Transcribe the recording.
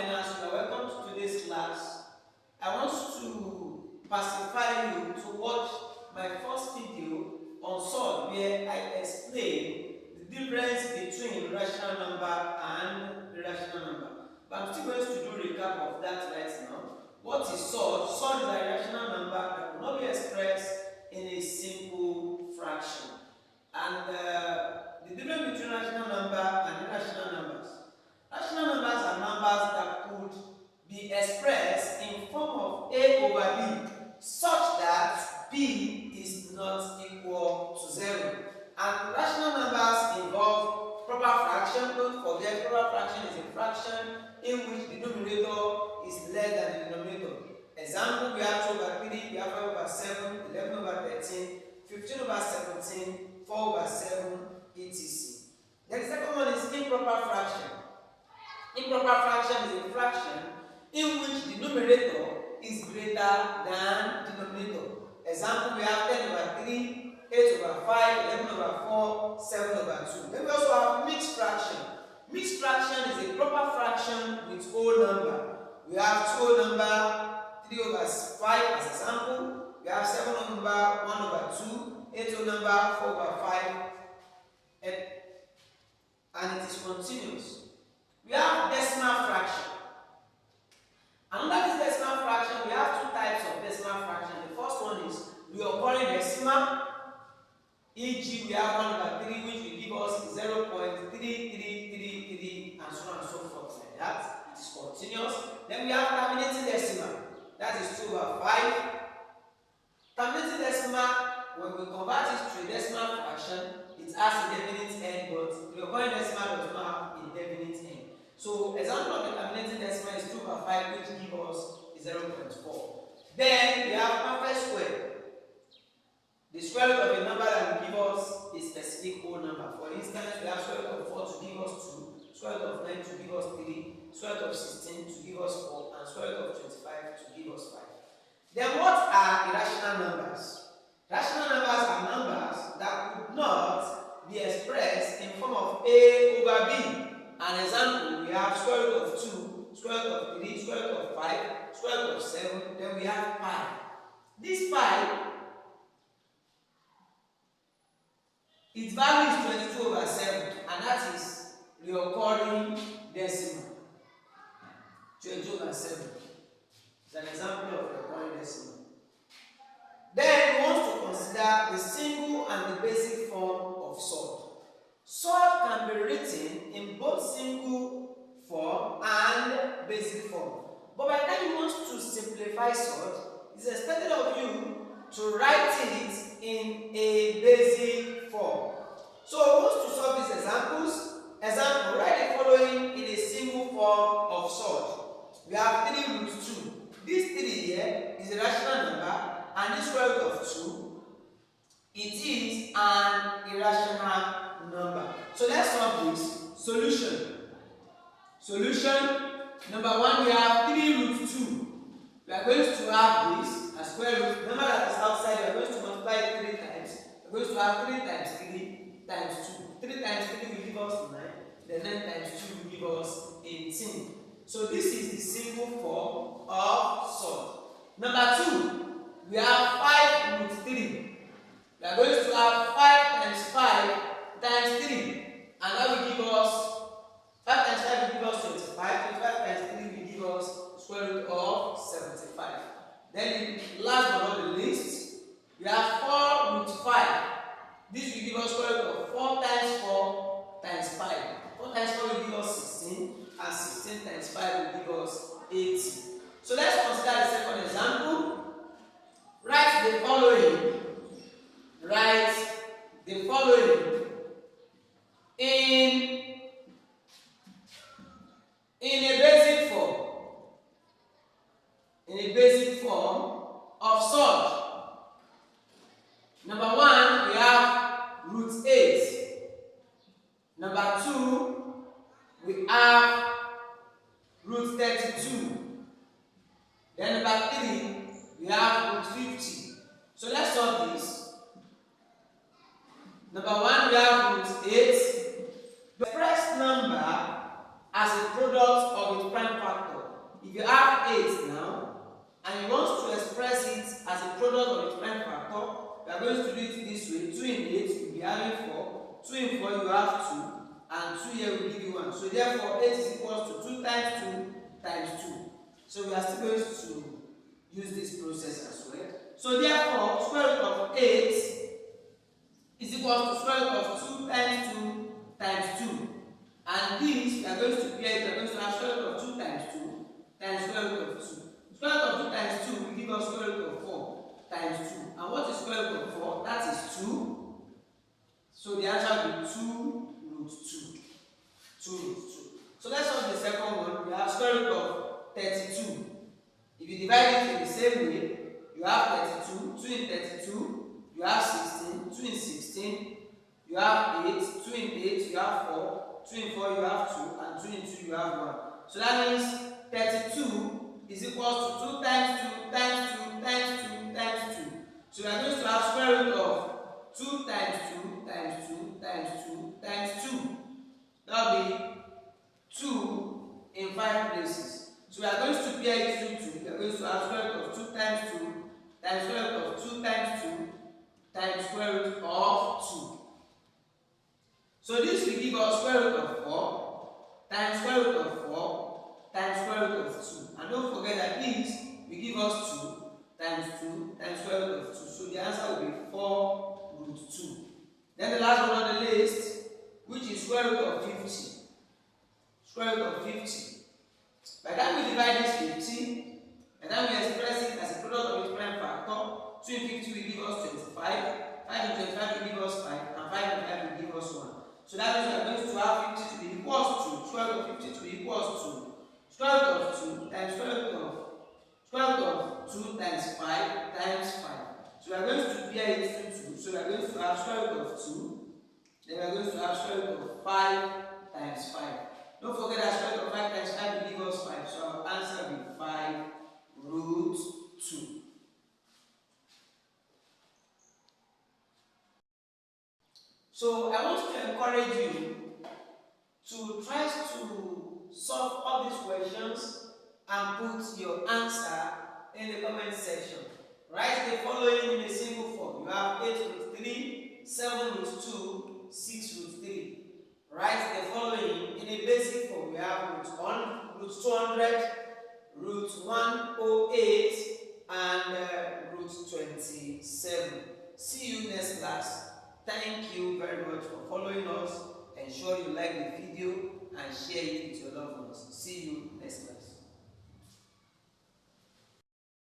learners, you are welcome to today's class. I want to pacify you to watch my first video on surds where I explain the difference between rational number and irrational number. But I'm still going to do a recap of that right now. What is surd? Surd is a rational number that will not be expressed in a simple fraction. And the difference between rational number and irrational numbers. Rational numbers are numbers that could be expressed in form of a over b, such that b is not equal to 0. And rational numbers involve proper fraction. Don't forget, proper fraction is a fraction in which the numerator is less than the denominator. Example, we have 2 over 3, we have 5 over 7, 11 over 13, 15 over 17, 4 over 7, etc. Then the second one is improper fraction. Improper fraction is a fraction in which the numerator is greater than the denominator. Example, we have 10 over 3, 8 over 5, 11 over 4, 7 over 2. Then we also have mixed fraction. Mixed fraction is a proper fraction with whole number. We have 2 whole number, 3 over 5 as example. We have 7 whole number, 1 over 2, 8 whole number, 4 over 5, and it is continuous. We have decimal fraction. And under this decimal fraction, we have 2 types of decimal fraction. The first one is recurring decimal, e.g. we have 1 over 3, which will give us 0.3333 and so on and so forth like that. It is continuous. Then we have terminating decimal, that is 2 over 5. Terminating decimal, when we convert it to a decimal fraction, it has a definite end, but recurring decimal does not have a definite end. So, example of the terminating decimal is 2 over 5, which gives us 0.4. Then we have perfect square. The square root of a number that will give us a specific whole number. For instance, we have square root of 4 to give us 2, square root of 9 to give us 3, square root of 16 to give us 4, and square root of 25 to give us 5. Then what are irrational numbers? Rational numbers are numbers that could not be expressed in form of a over b. An example, we have square root of 2, square root of 3, square root of 5, square root of 7, then we have pi. This pi, its value is 22 over 7, and that is recurring decimal. 22 over 7 is an example of recurring decimal. Then we want to consider the single and the basic form of surd. Surd can be written in both single form and basic form. But by the time you want to simplify surd, it is expected of you to write it in a basic form. So we want to solve these examples. Example, write the following in a single form of surd. We have 3 root 2. This 3 here is a rational number, and this square root of 2, it is an irrational number. So let's solve this. Solution. Solution. Number 1, we have 3 root 2. We are going to have this as square root. Number that is outside, we are going to multiply it 3 times. We are going to have 3 times 3 times 2. 3 times 3 will give us 9. Then 9 times 2 will give us 18. So this is the single form of surd. Number 2, we have 5 root 3. We are going to have 5 times 5 times 3. And that will give us 5 times 5 will give us 25. 25 times 3 will give us square root of 75. Then last but not the least, we have 4 root 5. This will give us square root of 4 times 4 times 5. 4 times 4 will give us 16, and 16 times 5 will give us 80. So let's consider the second example. Write the following. Write the following in a basic form. In a basic form of surd. Number 1, we have root 8. Number 2, we have root 32. Then number 3, we have root 50. So let's solve this. Number 1, we have root 8. The first number as a product of its prime factor. if you have 8 now, and you want to express it as a product of its prime factor, you are going to do it this way. 2 in 8, you will be having 4. 2 in 4, you have 2. And 2 here will give you 1. So therefore, 8 is equal to 2 times 2 times 2. So we are still going to use this process as well. So therefore, square root of 8 is equal to square root of 2 times 2 times 2. And this, we are going to pair it. We are going to have square root of 2 times 2 times square root of 2. Square root of 2 times 2 will give us square root of 4 times 2. And what is square root of 4? That is 2. So the answer will be 2 root 2. 2 root 2. So let's solve the second one. We have square root of 32. If you divide it in the same way, you have 32. 2 in 32, you have 16. 2 in 16, you have 8. 2 in 8, you have 4. 2 in 4, you have 2. And 2 in 2, you have 1. So that means 32 is equal to 2 times 2 times 2 times 2 times 2. So we are going to have square root of 2 times 2 times 2 times 2 times 2. That will be 2 in 5 places. So we are going to pair it to 2. We are going to have square root of 2 times 2 times square root of 2 times 2 times square root of 2. So this will give us square root of 4 times square root of 4 times square root of 2. And don't forget that this will give us 2 times 2 times square root of 2. So the answer will be 4 root 2. Then the last one on the list, which is square root of 50. Square root of 50. By the time we divide this 50, by the time we express it as a product of its prime factor, 2 in 50 will give us 25, 5 in 25 will give us 5, and 5 in 5 will give us 1. So that means we are going to have 50 to be equals to, square root of 50 to be equals to, square root of 2 times square root of 2 times 5 times 5. So we are going to pair it to 2. So we are going to have square root of 2, then we are going to have square root of 5 times 5. Don't forget that square root of 5 times 5 will give us 5. So our answer will be 5 root 2. So I want to encourage you to try to solve all these questions and put your answer in the comment section. Write the following in a single form. You have 8 root 3, 7 root 2, 6 root 3. Write the following in a basic form. We have root 1, root 200, root 108, and root 27. See you next class. Thank you very much for following us. Ensure you like the video and share it with your loved ones. See you